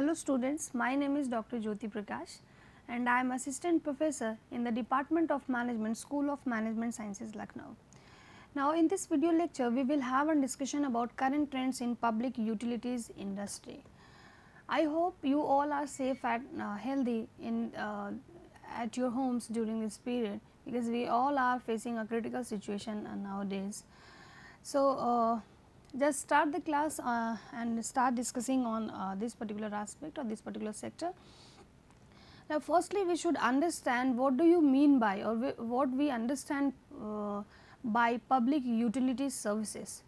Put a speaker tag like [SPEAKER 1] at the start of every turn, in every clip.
[SPEAKER 1] Hello students, my name is Dr. Jyoti Prakash and I am assistant professor in the Department of Management, School of Management Sciences, Lucknow. Now in this video lecture, we will have a discussion about current trends in public utilities industry. I hope you all are safe and healthy at your homes during this period, because we all are facing a critical situation nowadays. So, just start the class and start discussing on this particular aspect or this particular sector. Now, firstly we should understand what do you mean by, or what we understand by public utility services.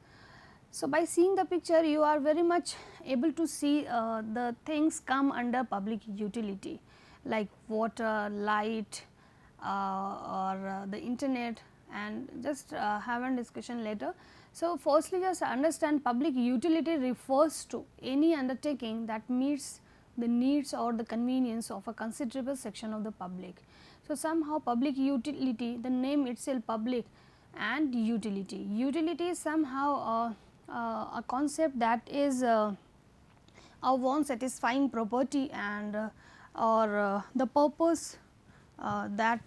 [SPEAKER 1] So, by seeing the picture you are very much able to see the things come under public utility like water, light or the internet, and just have a discussion later. So, firstly just understand public utility refers to any undertaking that meets the needs or the convenience of a considerable section of the public. So, somehow public utility, the name itself public and utility. Utility is somehow a concept that is a one satisfying property and or the purpose that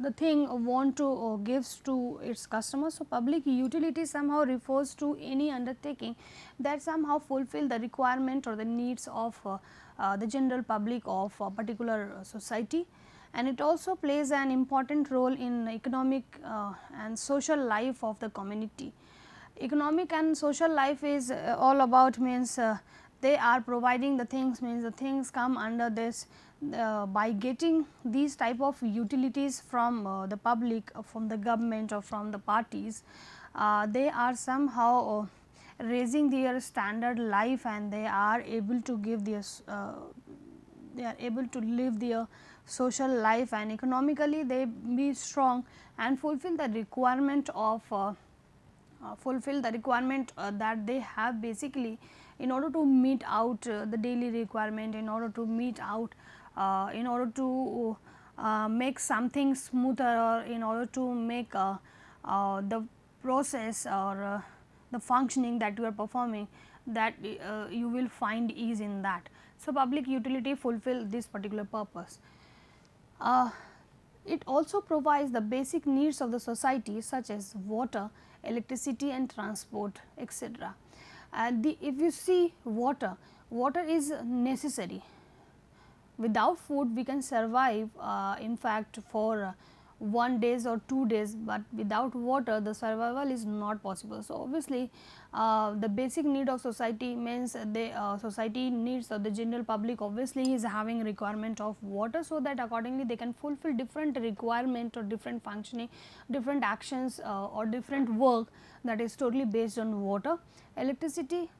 [SPEAKER 1] the thing want to gives to its customers. So, public utility somehow refers to any undertaking that somehow fulfill the requirement or the needs of the general public of a particular society, and it also plays an important role in economic and social life of the community. Economic and social life is all about means they are providing the things, means the things come under this by getting these type of utilities from the public, from the government or from the parties. They are somehow raising their standard life and they are able to give their they are able to live their social life, and economically they be strong and fulfill the requirement of that they have basically in order to meet out the daily requirement, in order to meet out in order to make something smoother, or in order to make the process or the functioning that you are performing, that you will find ease in that. So, public utility fulfill this particular purpose. It also provides the basic needs of the society such as water, electricity and transport, etc. If you see water, water is necessary. Without food we can survive in fact for 1 day or 2 days, but without water the survival is not possible. So, obviously the basic need of society means the society needs, or the general public obviously is having requirement of water, so that accordingly they can fulfill different requirement or different functioning, different actions or different work that is totally based on water. Electricity,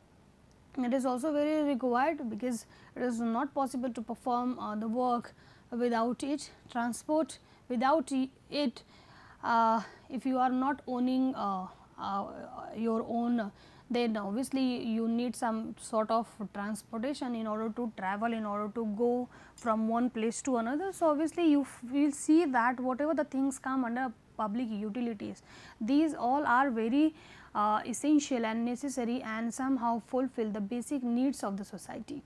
[SPEAKER 1] it is also very required because it is not possible to perform the work without it. Transport, without it, if you are not owning your own, then obviously you need some sort of transportation in order to travel, in order to go from one place to another. So, obviously you will see that whatever the things come under public utilities, these all are very essential and necessary and somehow fulfill the basic needs of the society.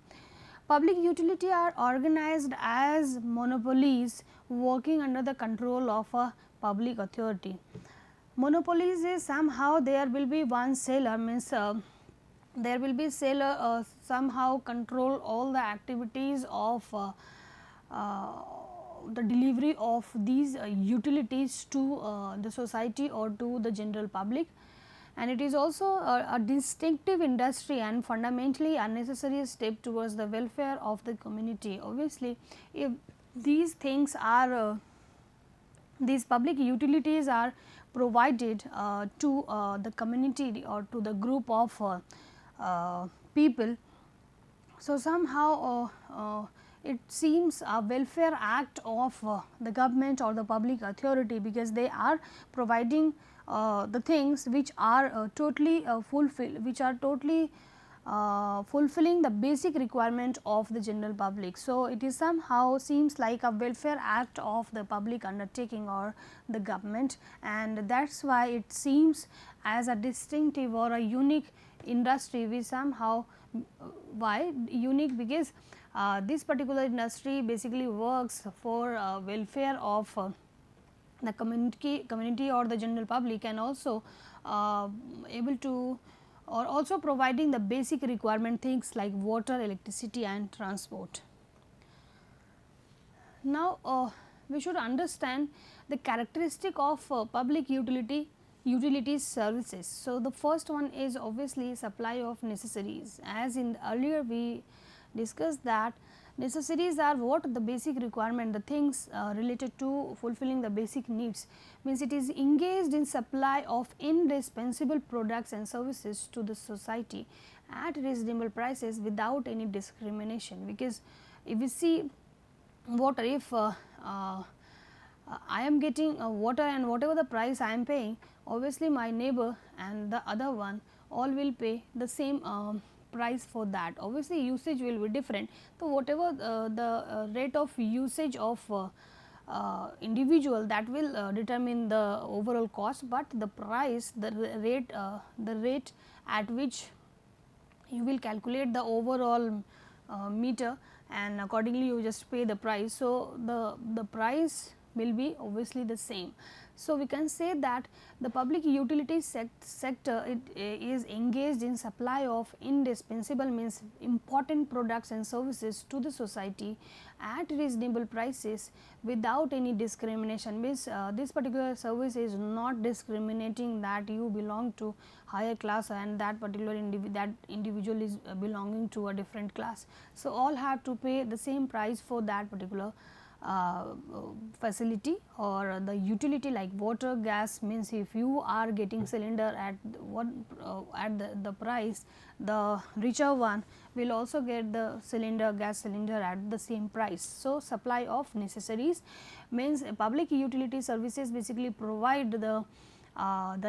[SPEAKER 1] Public utility are organized as monopolies working under the control of a public authority. Monopolies is somehow there will be one seller, means there will be seller somehow control all the activities of the delivery of these utilities to the society or to the general public, and it is also a distinctive industry and fundamentally unnecessary step towards the welfare of the community. Obviously, if these things are these public utilities are provided to the community or to the group of people, so somehow it seems a welfare act of the government or the public authority, because they are providing the things which are totally fulfilling the basic requirement of the general public. So, it is somehow seems like a welfare act of the public undertaking or the government, and that is why it seems as a distinctive or a unique industry which somehow Why unique? Because this particular industry basically works for welfare of the community or the general public, and also able to or also providing the basic requirement things like water, electricity and transport. Now, we should understand the characteristic of public utilities services. So, the first one is obviously supply of necessaries. As in earlier we discussed that necessaries are what the basic requirement, the things related to fulfilling the basic needs, means it is engaged in supply of indispensable products and services to the society at reasonable prices without any discrimination. Because if we see water, if I am getting water and whatever the price I am paying, obviously my neighbor and the other one all will pay the same price for that. Obviously usage will be different. So, whatever the rate of usage of individual, that will determine the overall cost, but the price, the rate at which you will calculate the overall meter, and accordingly you just pay the price. So, the price will be obviously the same. So, we can say that the public utilities sector, it is engaged in supply of indispensable, means important products and services to the society at reasonable prices without any discrimination. Means this particular service is not discriminating that you belong to higher class and that particular individual is belonging to a different class. So, all have to pay the same price for that particular facility or the utility like water, gas. Means if you are getting cylinder at one at the price, the richer one will also get the cylinder, gas cylinder at the same price. So, supply of necessaries means public utility services basically provide the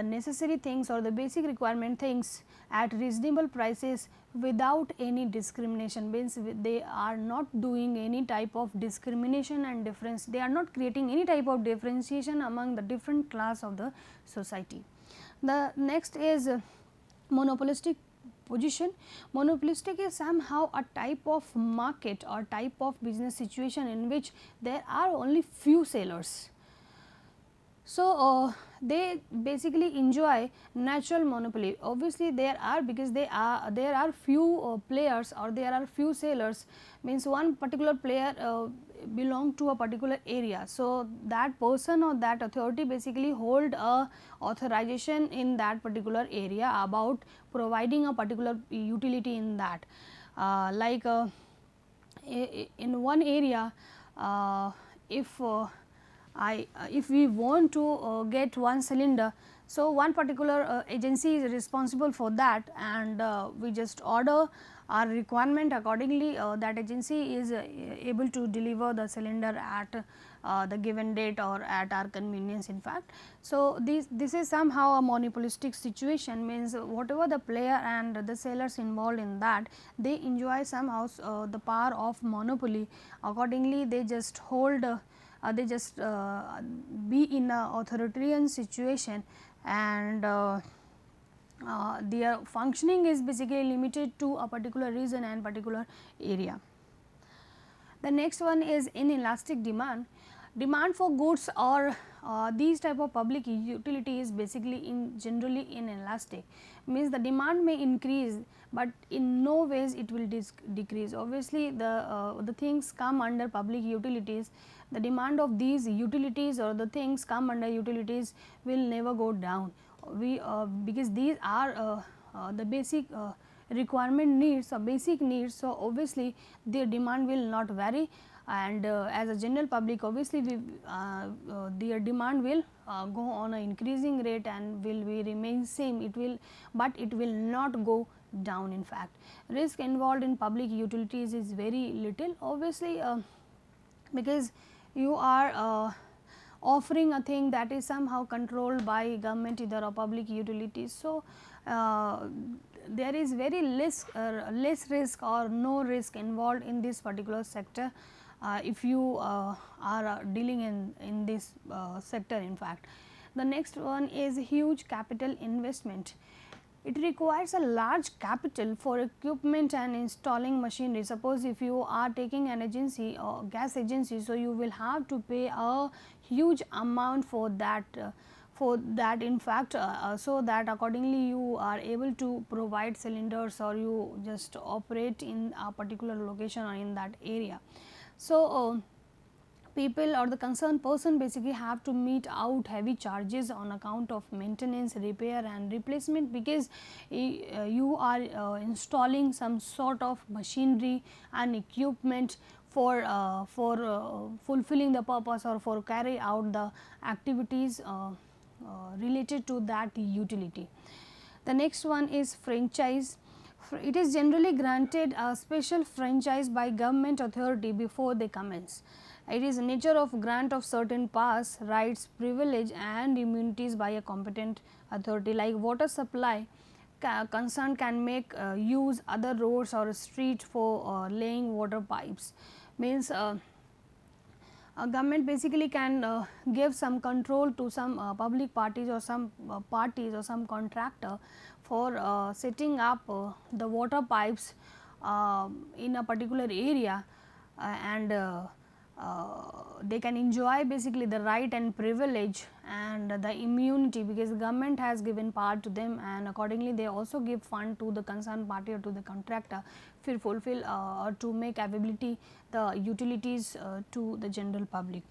[SPEAKER 1] necessary things or the basic requirement things at reasonable prices without any discrimination. Means they are not doing any type of discrimination and difference, they are not creating any type of differentiation among the different class of the society. The next is monopolistic position. Monopolistic is somehow a type of market or type of business situation in which there are only few sellers. So, they basically enjoy natural monopoly. Obviously, there are, because there are few players or there are few sellers, means one particular player belong to a particular area. So, that person or that authority basically hold a authorization in that particular area about providing a particular utility in that. In one area, if we want to get one cylinder, so one particular agency is responsible for that, and we just order our requirement accordingly. That agency is able to deliver the cylinder at the given date or at our convenience, in fact. So, this is somehow a monopolistic situation, means whatever the player and the sellers involved in that, they enjoy somehow the power of monopoly. Accordingly, they just hold they just be in a authoritarian situation, and their functioning is basically limited to a particular region and particular area. The next one is inelastic demand. Demand for goods or these type of public utility is basically generally inelastic, means the demand may increase, but in no ways it will decrease. Obviously, the things come under public utilities, the demand of these utilities or the things come under utilities will never go down. We because these are the basic requirement needs or basic needs. So, obviously, their demand will not vary, and as a general public, obviously their demand will go on an increasing rate and will be remain same. It will, but it will not go down. In fact, risk involved in public utilities is very little, obviously, because you are offering a thing that is somehow controlled by government, either or public utilities. So, there is very less risk or no risk involved in this particular sector if you are dealing in this sector, in fact. The next one is huge capital investment. it requires a large capital for equipment and installing machinery. Suppose if you are taking an agency or gas agency, so you will have to pay a huge amount for that. In fact, so that accordingly you are able to provide cylinders, or you just operate in a particular location or in that area. So, people or the concerned person basically have to meet out heavy charges on account of maintenance, repair and replacement, because you are installing some sort of machinery and equipment for fulfilling the purpose or for carry out the activities related to that utility. The next one is franchise. It is generally granted a special franchise by government authority before they commence. It is the nature of grant of certain powers, rights, privilege and immunities by a competent authority. Like water supply concerned can make use other roads or street for laying water pipes. Means government basically can give some control to some public parties or some parties or some contractor for setting up the water pipes in a particular area, and they can enjoy basically the right and privilege and the immunity, because the government has given power to them, and accordingly they also give fund to the concerned party or to the contractor to fulfill or to make availability the utilities to the general public.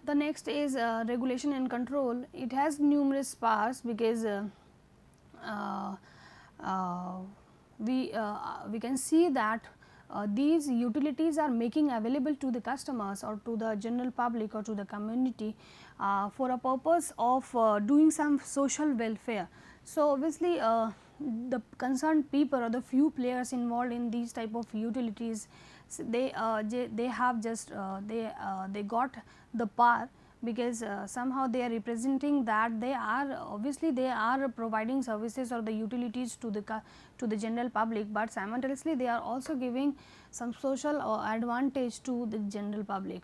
[SPEAKER 1] The next is regulation and control. It has numerous powers, because uh, we can see that these utilities are making available to the customers or to the general public or to the community for a purpose of doing some social welfare. So, obviously, the concerned people or the few players involved in these type of utilities, they have just they got the power, because somehow they are representing that they are obviously they are providing services or the utilities to the general public, but simultaneously they are also giving some social advantage to the general public.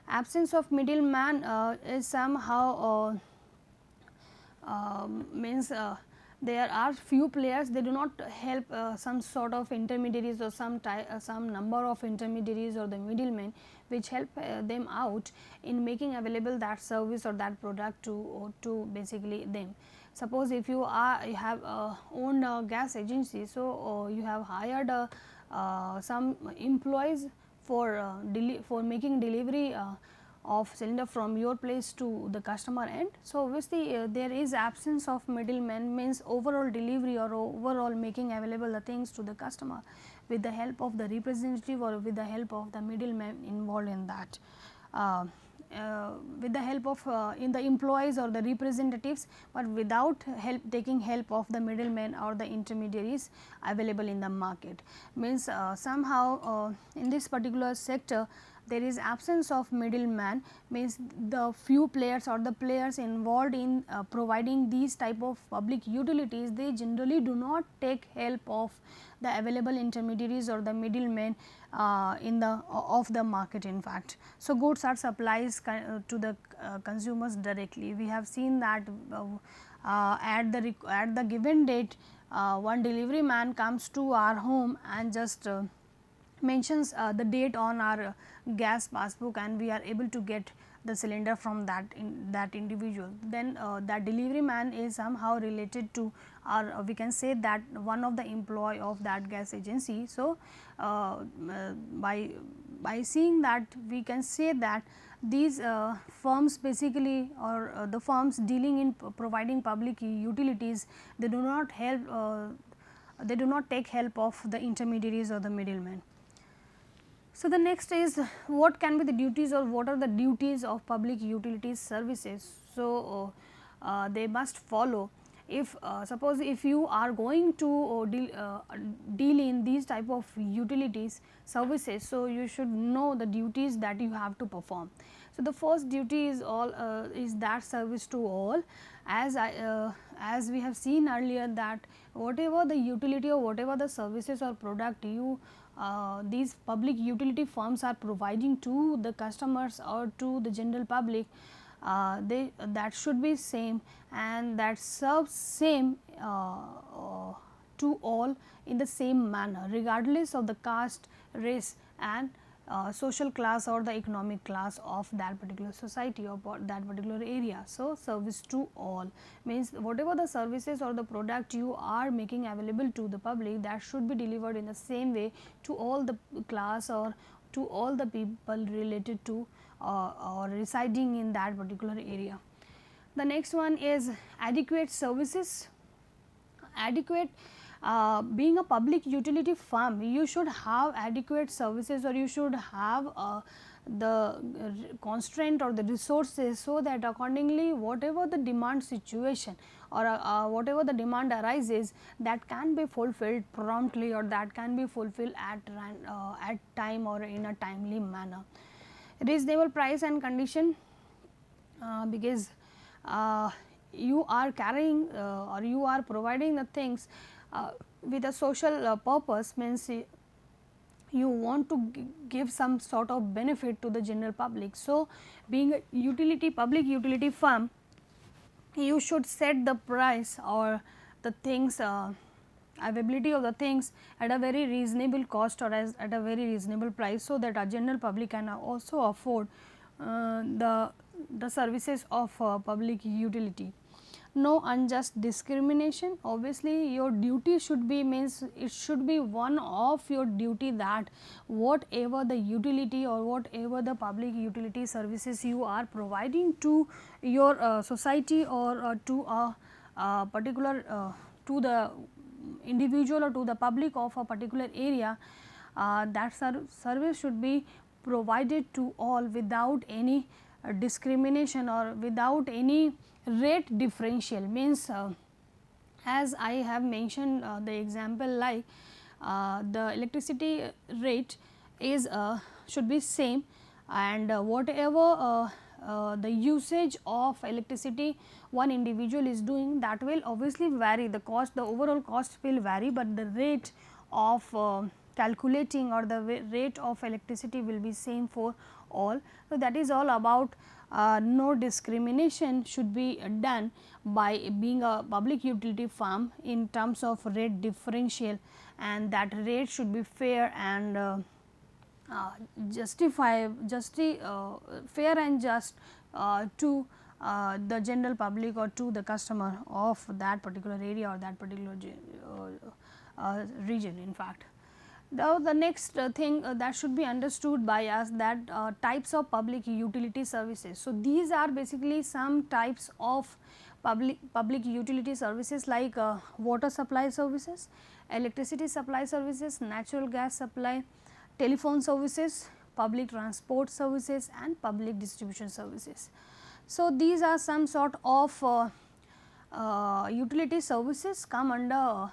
[SPEAKER 1] Absence of middleman is somehow means there are few players, they do not help some sort of intermediaries or some number of intermediaries or the middlemen, which help them out in making available that service or that product to basically them. Suppose if you have owned a gas agency, so you have hired some employees for making delivery of cylinder from your place to the customer end. So, obviously, there is absence of middlemen, means overall delivery or overall making available the things to the customer with the help of the representative or with the help of the middleman involved in that. With the help of in the employees or the representatives, but without taking help of the middlemen or the intermediaries available in the market. Means somehow in this particular sector there is absence of middleman, means the few players or the players involved in providing these type of public utilities, they generally do not take help of the available intermediaries or the middlemen in the of the market in fact. So, goods are supplies to the consumers directly. We have seen that at the given date one delivery man comes to our home and just mentions the date on our gas passbook, and we are able to get the cylinder from that individual. Then that delivery man is somehow related to, or we can say that one of the employee of that gas agency. So, by seeing that, we can say that these firms basically, or the firms dealing in providing public utilities, they do not help they do not take help of the intermediaries or the middlemen. So, the next is what can be the duties or what are the duties of public utilities services. So, they must follow. If suppose if you are going to deal in these type of utilities services, so you should know the duties that you have to perform. So, the first duty is is that service to all, as we have seen earlier that whatever the utility or whatever the services or product these public utility firms are providing to the customers or to the general public, that should be same, and that serves same to all in the same manner, regardless of the caste, race and social class or the economic class of that particular society or that particular area. So, service to all means whatever the services or the product you are making available to the public, that should be delivered in the same way to all the class or to all the people related to or residing in that particular area. The next one is adequate services. Adequate, being a public utility firm, you should have adequate services or you should have the constraint or the resources, so that accordingly whatever the demand situation or whatever the demand arises, that can be fulfilled promptly or that can be fulfilled at time or in a timely manner. Reasonable price and condition, because you are carrying or you are providing the things with a social purpose, means you want to give some sort of benefit to the general public. So, being a public utility firm, you should set the price or the things availability of the things at a very reasonable cost or at a very reasonable price, so that a general public can also afford the services of public utility. No unjust discrimination. Obviously, your duty should be, means it should be one of your duty that whatever the utility or whatever the public utility services you are providing to your society or to a particular to the individual or to the public of a particular area, that service should be provided to all without any discrimination or without any rate differential. Means as I have mentioned the example, like the electricity rate is should be same, and whatever the usage of electricity one individual is doing, that will obviously vary, the cost, the overall cost will vary, but the rate of calculating or the rate of electricity will be same for all. So, that is all about no discrimination should be done by being a public utility firm in terms of rate differential, and that rate should be fair and fair and just to the general public or to the customer of that particular area or that particular region. In fact, now the next thing that should be understood by us, that types of public utility services. So, these are basically some types of public utility services, like water supply services, electricity supply services, natural gas supply, telephone services, public transport services and public distribution services. So, these are some sort of utility services come under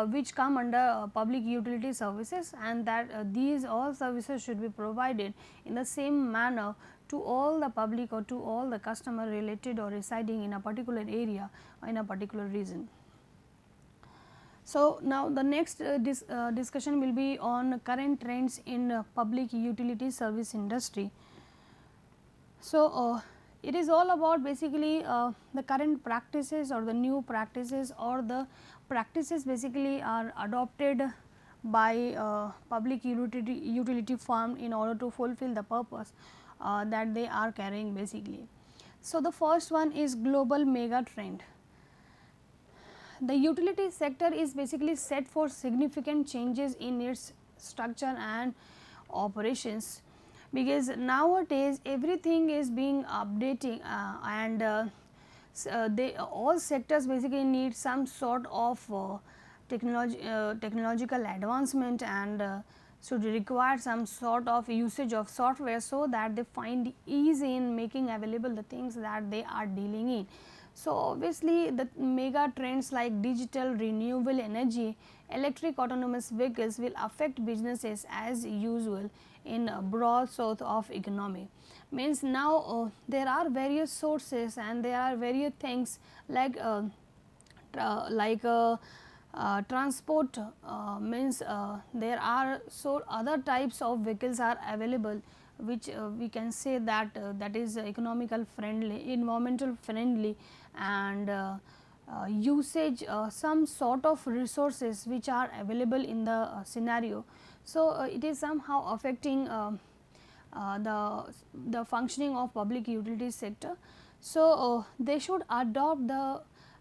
[SPEAKER 1] which come under public utility services, and that these all services should be provided in the same manner to all the public or to all the customer related or residing in a particular area or in a particular region. So, now the next discussion will be on current trends in public utility service industry. So, it is all about basically the current practices or the new practices or the practices basically are adopted by public utility firm in order to fulfill the purpose that they are carrying basically. So, the first one is global mega trend. The utility sector is basically set for significant changes in its structure and operations, because nowadays everything is being updating and all sectors basically need some sort of technological advancement and should require some sort of usage of software, so that they find ease in making available the things that they are dealing in. So, obviously, the mega trends like digital, renewable energy, electric autonomous vehicles will affect businesses as usual in a broad sort of economy. Means now there are various sources and there are various things like transport, means there are other types of vehicles are available, which we can say that that is economical friendly, environmental friendly, and usage some sort of resources which are available in the scenario. So, it is somehow affecting the functioning of public utilities sector. So, they should adopt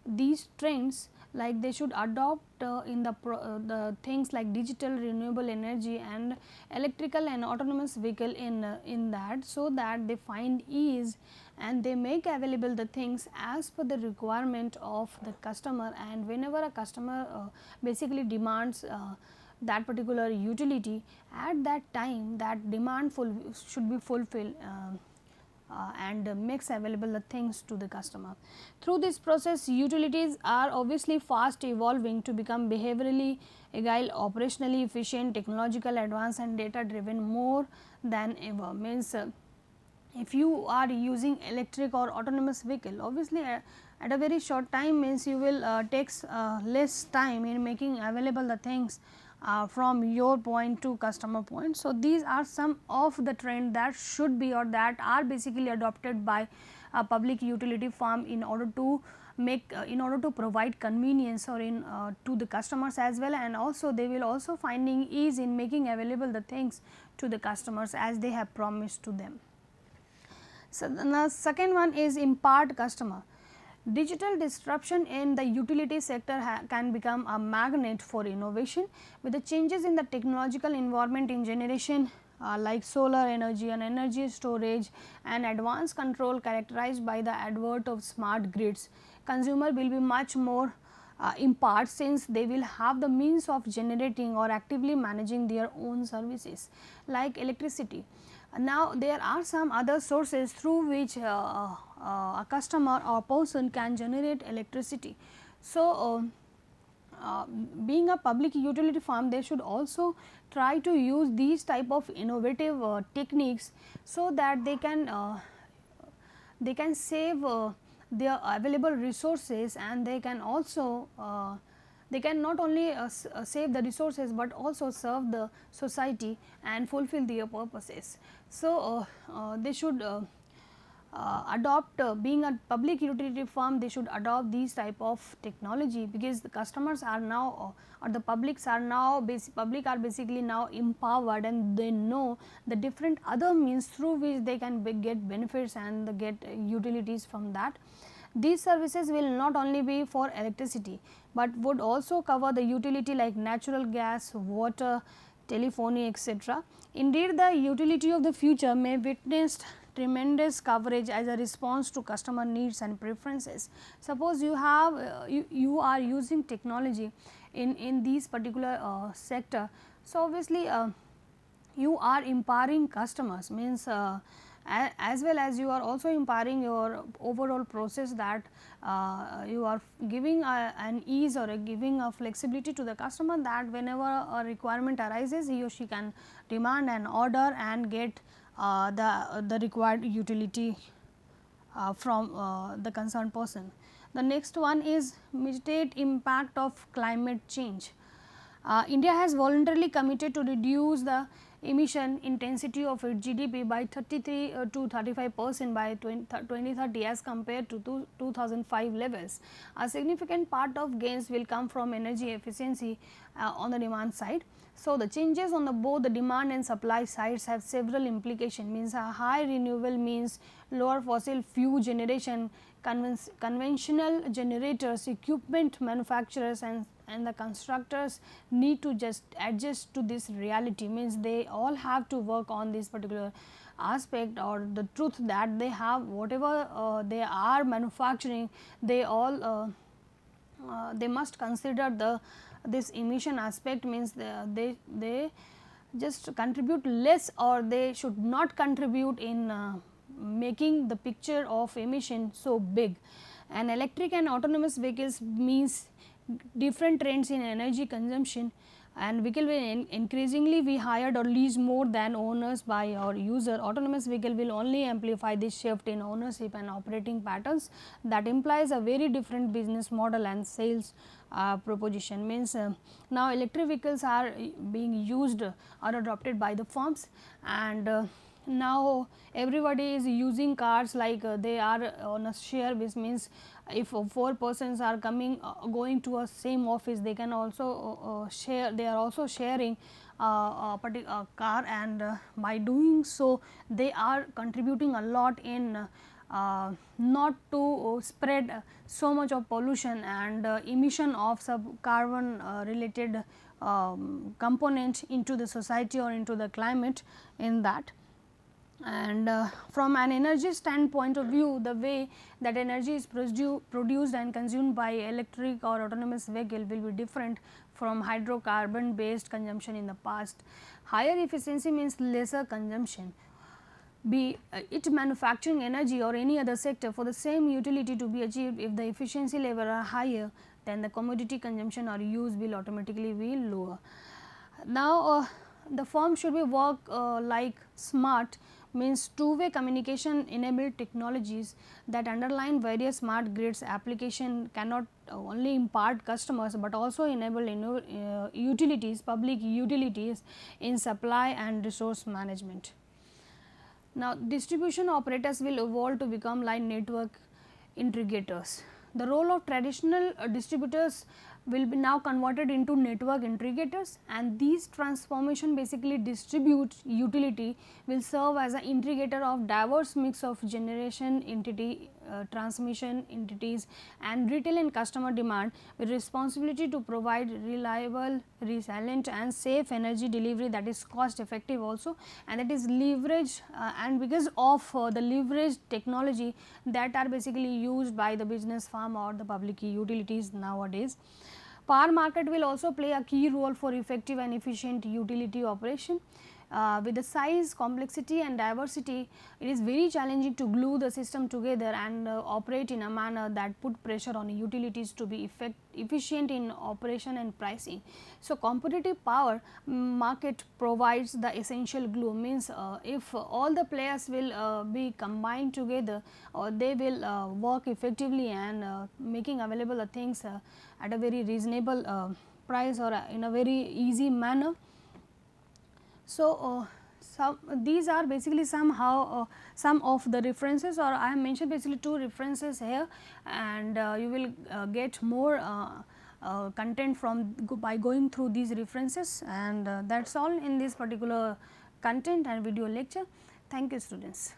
[SPEAKER 1] these trends, like they should adopt in the things like digital renewable energy and electrical and autonomous vehicle in that, so that they find ease and they make available the things as per the requirement of the customer. And whenever a customer basically demands that particular utility, at that time that demand should be fulfilled and makes available the things to the customer. Through this process, utilities are obviously fast evolving to become behaviorally agile, operationally efficient, technological advanced and data driven more than ever. Means if you are using electric or autonomous vehicle, obviously at a very short time, means you will takes less time in making available the things from your point to customer point. So, these are some of the trend that should be or that are basically adopted by a public utility firm in order to make in order to provide convenience or in to the customers as well, and also they will also finding ease in making available the things to the customers as they have promised to them. So, the second one is impart customer. Digital disruption in the utility sector can become a magnet for innovation. With the changes in the technological environment in generation like solar energy and energy storage and advanced control characterized by the advent of smart grids, consumer will be much more impart, since they will have the means of generating or actively managing their own services like electricity. Now, there are some other sources through which a customer or person can generate electricity. So, being a public utility firm, they should also try to use these type of innovative techniques, so that they can save their available resources, and they can also they can not only save the resources, but also serve the society and fulfill their purposes. So, they should adopt being a public utility firm, they should adopt these type of technology, because the customers are now or the publics are now public are basically now empowered, and they know the different other means through which they can get benefits and get utilities from that. These services will not only be for electricity, but would also cover the utility like natural gas, water, telephony, etc. Indeed, the utility of the future may witness tremendous coverage as a response to customer needs and preferences. Suppose you have you are using technology in these particular sector. So, obviously, you are empowering customers, means as well as you are also empowering your overall process, that you are giving an ease or giving a flexibility to the customer, that whenever a requirement arises, he or she can demand an order and get the required utility from the concerned person. The next one is mitigate impact of climate change. India has voluntarily committed to reduce the emission intensity of its GDP by 33 to 35% by 2030 as compared to 2005 levels. A significant part of gains will come from energy efficiency on the demand side. So, the changes on both the demand and supply sides have several implications, means a high renewable means lower fossil fuel generation, conventional generators, equipment manufacturers and the constructors need to just adjust to this reality, means they all have to work on this particular aspect or the truth that they have whatever they are manufacturing, they all they must consider this emission aspect, means they just contribute less or they should not contribute in making the picture of emission so big. And electric and autonomous vehicles means different trends in energy consumption, and vehicle will increasingly be hired or leased more than owners by our user. Autonomous vehicle will only amplify this shift in ownership and operating patterns, that implies a very different business model and sales proposition. Means now electric vehicles are being used or adopted by the firms, and now everybody is using cars, like they are on a share, which means if 4 persons are coming going to a same office, they can also share, they are also sharing a particular car, and by doing so they are contributing a lot in not to spread so much of pollution and emission of sub carbon related component into the society or into the climate in that. And from an energy standpoint of view, the way that energy is produced and consumed by electric or autonomous vehicle will be different from hydrocarbon based consumption in the past. Higher efficiency means lesser consumption, be it manufacturing, energy or any other sector. For the same utility to be achieved, if the efficiency level are higher, then the commodity consumption or use will automatically be lower. Now, the firm should be work like smart, means two-way communication enabled technologies that underline various smart grids application cannot only impart customers, but also enable utilities, public utilities in supply and resource management. Now, distribution operators will evolve to become like network integrators. The role of traditional distributors will be now converted into network integrators, and these transformation basically distribute utility will serve as an integrator of diverse mix of generation entity, transmission entities and retail and customer demand, with responsibility to provide reliable, resilient and safe energy delivery that is cost effective also, and that is leverage and because of the leverage technology that are basically used by the business firm or the public utilities nowadays. Power market will also play a key role for effective and efficient utility operation. With the size, complexity and diversity, it is very challenging to glue the system together and operate in a manner that put pressure on utilities to be efficient in operation and pricing. So, competitive power market provides the essential glue, means if all the players will be combined together, they will work effectively and making available the things at a very reasonable price or in a very easy manner. So, these are basically somehow some of the references, or I have mentioned basically 2 references here, and you will get more content from by going through these references, and that is all in this particular content and video lecture. Thank you, students.